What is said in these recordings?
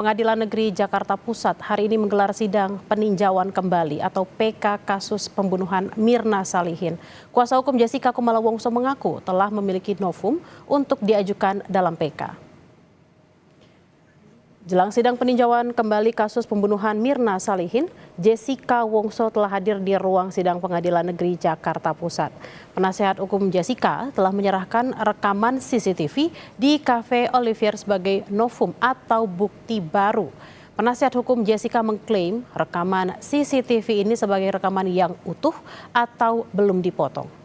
Pengadilan Negeri Jakarta Pusat hari ini menggelar sidang peninjauan kembali atau PK kasus pembunuhan Mirna Salihin. Kuasa hukum Jessica Kumala Wongso mengaku telah memiliki novum untuk diajukan dalam PK. Jelang sidang peninjauan kembali kasus pembunuhan Mirna Salihin, Jessica Wongso telah hadir di ruang sidang Pengadilan Negeri Jakarta Pusat. Penasehat hukum Jessica telah menyerahkan rekaman CCTV di Cafe Olivier sebagai novum atau bukti baru. Penasehat hukum Jessica mengklaim rekaman CCTV ini sebagai rekaman yang utuh atau belum dipotong.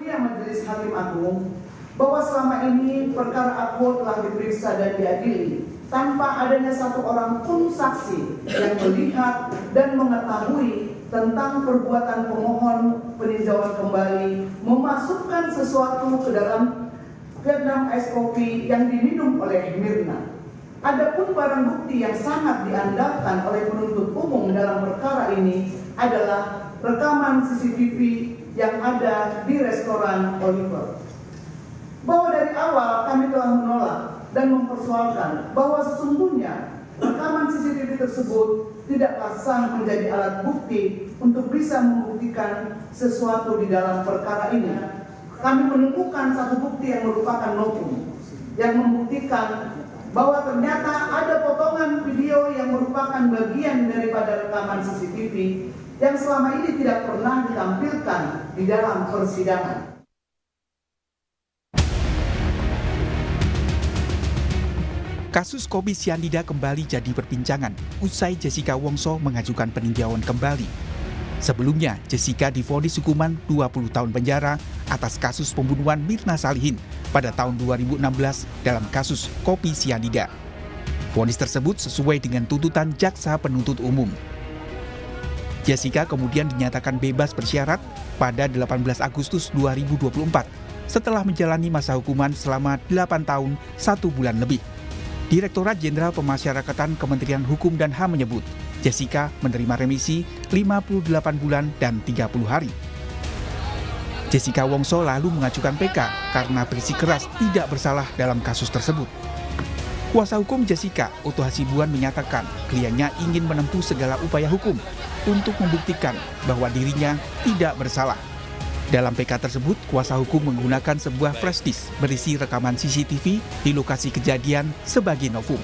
Majelis Hakim Agung bahwa selama ini perkara Akbo telah diperiksa dan diadili tanpa adanya satu orang pun saksi yang melihat dan mengetahui tentang perbuatan pemohon peninjauan kembali memasukkan sesuatu ke dalam keenam es kopi yang diminum oleh Mirna. Adapun barang bukti yang sangat diandalkan oleh penuntut umum dalam perkara ini adalah rekaman CCTV yang ada di restoran Oliver. Bahwa dari awal kami telah menolak dan mempersoalkan bahwa sesungguhnya rekaman CCTV tersebut tidaklah sah menjadi alat bukti untuk bisa membuktikan sesuatu di dalam perkara ini. Kami menemukan satu bukti yang merupakan novum yang membuktikan bahwa ternyata ada potongan video yang merupakan bagian daripada rekaman CCTV yang selama ini tidak pernah ditampilkan di dalam persidangan. Kasus kopi sianida kembali jadi perbincangan usai Jessica Wongso mengajukan peninjauan kembali. Sebelumnya, Jessica divonis hukuman 20 tahun penjara atas kasus pembunuhan Mirna Salihin pada tahun 2016 dalam kasus kopi sianida. Vonis tersebut sesuai dengan tuntutan jaksa penuntut umum. Jessica kemudian dinyatakan bebas bersyarat pada 18 Agustus 2024 setelah menjalani masa hukuman selama 8 tahun 1 bulan lebih. Direktorat Jenderal Pemasyarakatan Kementerian Hukum dan HAM menyebut Jessica menerima remisi 58 bulan dan 30 hari. Jessica Wongso lalu mengajukan PK karena bersikeras tidak bersalah dalam kasus tersebut. Kuasa hukum Jessica, Oto Hasibuan, menyatakan kliennya ingin menempuh segala upaya hukum untuk membuktikan bahwa dirinya tidak bersalah. Dalam PK tersebut, kuasa hukum menggunakan sebuah flash disk berisi rekaman CCTV di lokasi kejadian sebagai novum.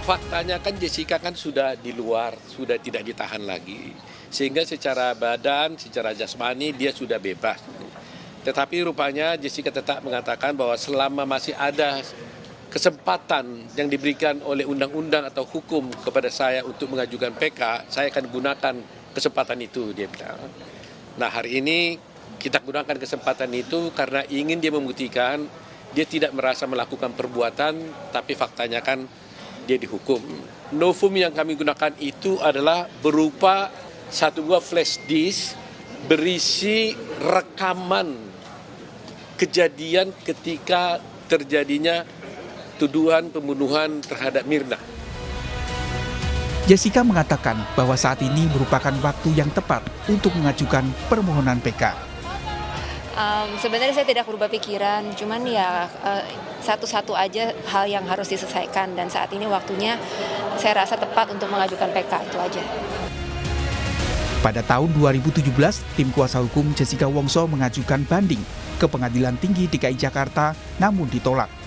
Faktanya kan Jessica kan sudah di luar, sudah tidak ditahan lagi. Sehingga secara badan, secara jasmani dia sudah bebas. Tetapi rupanya Jessica tetap mengatakan bahwa selama masih ada kesempatan yang diberikan oleh undang-undang atau hukum kepada saya untuk mengajukan PK, saya akan gunakan kesempatan itu, dia bilang. Nah, hari ini kita gunakan kesempatan itu karena ingin dia membuktikan dia tidak merasa melakukan perbuatan, tapi faktanya kan dia dihukum. Novum yang kami gunakan itu adalah berupa satu buah flash disk berisi rekaman kejadian ketika terjadinya tuduhan pembunuhan terhadap Mirna. Jessica mengatakan bahwa saat ini merupakan waktu yang tepat untuk mengajukan permohonan PK. Sebenarnya saya tidak berubah pikiran, cuman ya satu-satu aja hal yang harus diselesaikan dan saat ini waktunya saya rasa tepat untuk mengajukan PK, itu aja. Pada tahun 2017, tim kuasa hukum Jessica Wongso mengajukan banding ke Pengadilan Tinggi DKI Jakarta namun ditolak.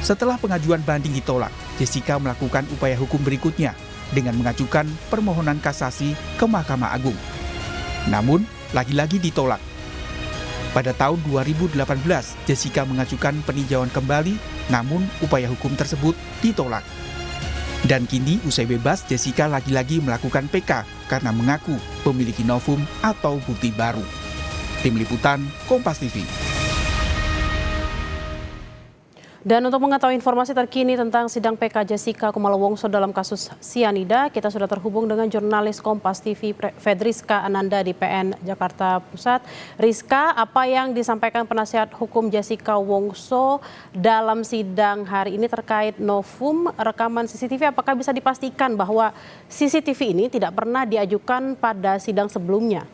Setelah pengajuan banding ditolak, Jessica melakukan upaya hukum berikutnya dengan mengajukan permohonan kasasi ke Mahkamah Agung. Namun, lagi-lagi ditolak. Pada tahun 2018, Jessica mengajukan peninjauan kembali, namun upaya hukum tersebut ditolak. Dan kini usai bebas, Jessica lagi-lagi melakukan PK karena mengaku memiliki novum atau bukti baru. Tim Liputan, Kompas TV. Dan untuk mengetahui informasi terkini tentang sidang PK Jessica Kumala Wongso dalam kasus sianida, kita sudah terhubung dengan jurnalis Kompas TV Fedriska Ananda di PN Jakarta Pusat. Rizka, apa yang disampaikan penasihat hukum Jessica Wongso dalam sidang hari ini terkait novum rekaman CCTV? Apakah bisa dipastikan bahwa CCTV ini tidak pernah diajukan pada sidang sebelumnya?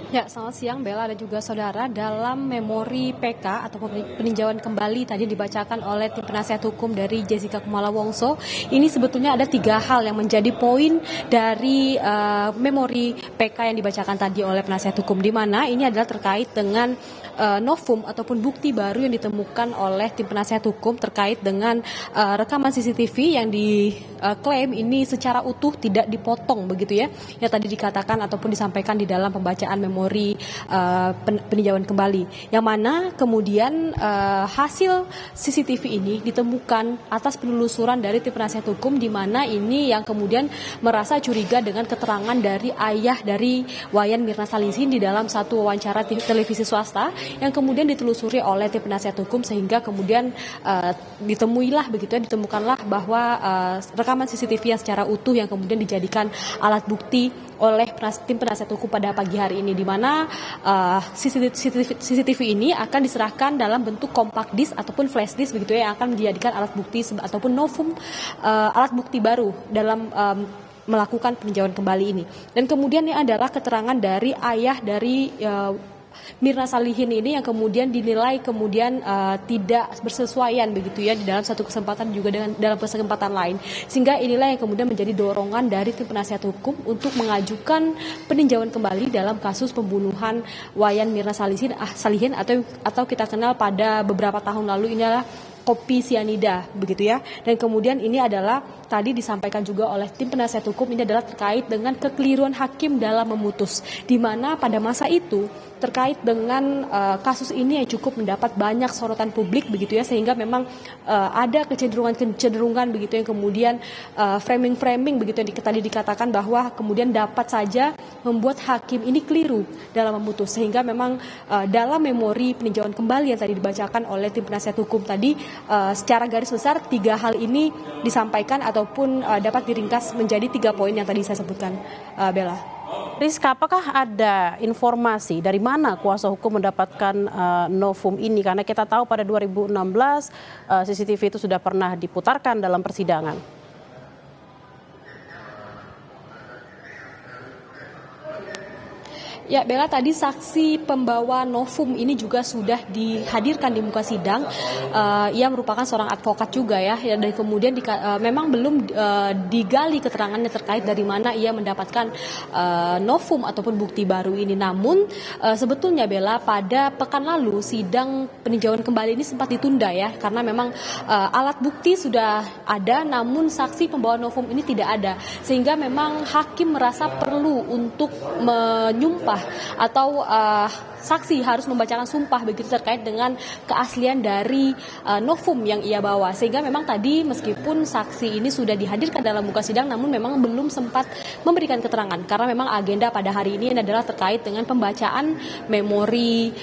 Ya, selamat siang Bella dan juga saudara. Dalam memori PK atau peninjauan kembali tadi dibacakan oleh tim penasihat hukum dari Jessica Kumala Wongso, ini sebetulnya ada 3 hal yang menjadi poin dari memori PK yang dibacakan tadi oleh penasihat hukum, di mana ini adalah terkait dengan novum ataupun bukti baru yang ditemukan oleh tim penasihat hukum terkait dengan rekaman CCTV yang diklaim ini secara utuh tidak dipotong begitu ya, yang tadi dikatakan ataupun disampaikan di dalam pembacaan memori peninjauan kembali, yang mana kemudian hasil CCTV ini ditemukan atas penelusuran dari tim penasihat hukum, di mana ini yang kemudian merasa curiga dengan keterangan dari ayah dari Wayan Mirna Salihin di dalam satu wawancara televisi swasta yang kemudian ditelusuri oleh tim penasihat hukum, sehingga kemudian ditemukanlah bahwa rekaman CCTV yang secara utuh yang kemudian dijadikan alat bukti oleh tim penasihat hukum pada pagi hari ini, di mana CCTV ini akan diserahkan dalam bentuk compact disc ataupun flash disk begitu ya, yang akan dijadikan alat bukti ataupun novum alat bukti baru dalam melakukan peninjauan kembali ini. Dan kemudian ini adalah keterangan dari ayah dari Mirna Salihin ini yang kemudian dinilai tidak bersesuaian begitu ya di dalam satu kesempatan juga dengan dalam kesempatan lain, sehingga inilah yang kemudian menjadi dorongan dari tim penasihat hukum untuk mengajukan peninjauan kembali dalam kasus pembunuhan Wayan Mirna Salihin atau kita kenal pada beberapa tahun lalu ini adalah kopi sianida begitu ya. Dan kemudian ini adalah tadi disampaikan juga oleh tim penasihat hukum, ini adalah terkait dengan kekeliruan hakim dalam memutus, di mana pada masa itu terkait dengan kasus ini yang cukup mendapat banyak sorotan publik begitu ya, sehingga memang ada kecenderungan begitu yang kemudian framing begitu yang tadi dikatakan bahwa kemudian dapat saja membuat hakim ini keliru dalam memutus, sehingga memang dalam memori peninjauan kembali yang tadi dibacakan oleh tim penasihat hukum tadi secara garis besar 3 hal ini disampaikan ataupun dapat diringkas menjadi 3 poin yang tadi saya sebutkan, Bella. Rizka, apakah ada informasi dari mana kuasa hukum mendapatkan novum ini? Karena kita tahu pada 2016 CCTV itu sudah pernah diputarkan dalam persidangan. Ya, Bella, tadi saksi pembawa novum ini juga sudah dihadirkan di muka sidang. Ia merupakan seorang advokat juga ya, dan kemudian memang belum digali keterangannya terkait dari mana ia mendapatkan novum ataupun bukti baru ini. Namun sebetulnya Bella, pada pekan lalu sidang peninjauan kembali ini sempat ditunda ya, karena memang alat bukti sudah ada, namun saksi pembawa novum ini tidak ada, sehingga memang hakim merasa perlu untuk menyumpah atau saksi harus membacakan sumpah begitu terkait dengan keaslian dari novum yang ia bawa, sehingga memang tadi meskipun saksi ini sudah dihadirkan dalam muka sidang, namun memang belum sempat memberikan keterangan karena memang agenda pada hari ini adalah terkait dengan pembacaan memori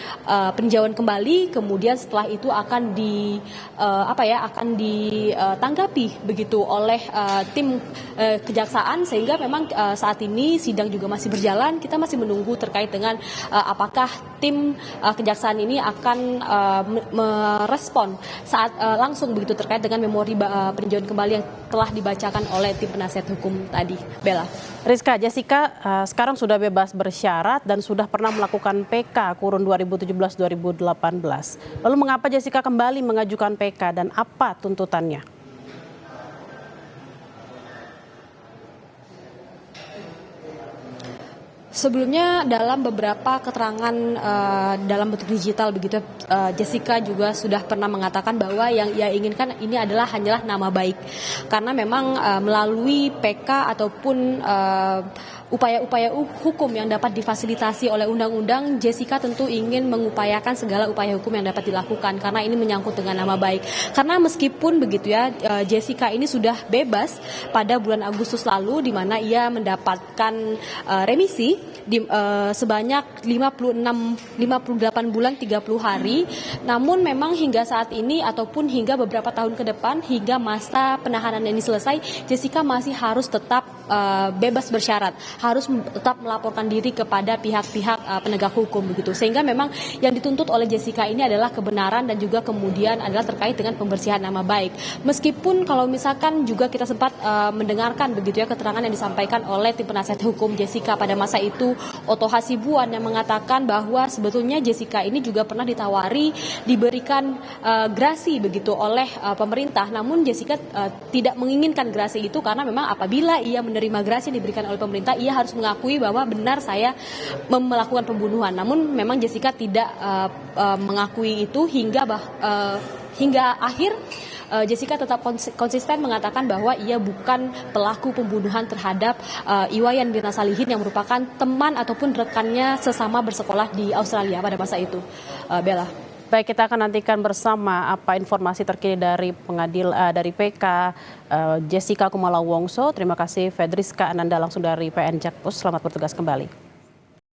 peninjauan kembali, kemudian setelah itu akan ditanggapi begitu oleh tim kejaksaan, sehingga memang saat ini sidang juga masih berjalan. Kita masih menunggu terkait dengan apakah tim kejaksaan ini akan merespon saat langsung begitu terkait dengan memori peninjauan kembali yang telah dibacakan oleh tim penasihat hukum tadi, Bella. Rizka, Jessica sekarang sudah bebas bersyarat dan sudah pernah melakukan PK kurun 2017-2018. Lalu mengapa Jessica kembali mengajukan PK dan apa tuntutannya? Sebelumnya dalam beberapa keterangan dalam bentuk digital begitu, Jessica juga sudah pernah mengatakan bahwa yang ia inginkan ini hanyalah nama baik, karena memang melalui PK ataupun upaya-upaya hukum yang dapat difasilitasi oleh undang-undang, Jessica tentu ingin mengupayakan segala upaya hukum yang dapat dilakukan karena ini menyangkut dengan nama baik. Karena meskipun begitu ya, Jessica ini sudah bebas pada bulan Agustus lalu, di mana ia mendapatkan remisi sebanyak 58 bulan 30 hari. Namun memang hingga saat ini ataupun hingga beberapa tahun ke depan, hingga masa penahanan ini selesai, Jessica masih harus tetap bebas bersyarat. harus tetap melaporkan diri kepada pihak-pihak penegak hukum begitu. Sehingga memang yang dituntut oleh Jessica ini adalah kebenaran dan juga kemudian adalah terkait dengan pembersihan nama baik. Meskipun kalau misalkan juga kita sempat mendengarkan begitu ya keterangan yang disampaikan oleh tim penasihat hukum Jessica pada masa itu, Oto Hasibuan, yang mengatakan bahwa sebetulnya Jessica ini juga pernah ditawari diberikan grasi begitu oleh pemerintah. Namun Jessica tidak menginginkan grasi itu karena memang apabila ia menerima grasi yang diberikan oleh pemerintah, ia harus mengakui bahwa benar saya melakukan pembunuhan. Namun memang Jessica tidak mengakui itu hingga akhir. Jessica tetap konsisten mengatakan bahwa ia bukan pelaku pembunuhan terhadap Iwayan Mirna Salihin yang merupakan teman ataupun rekannya sesama bersekolah di Australia pada masa itu. Bella. Baik, kita akan nantikan bersama apa informasi terkini dari dari PK Jessica Kumala Wongso. Terima kasih Fedriska Ananda langsung dari PN Jakpus. Selamat bertugas kembali.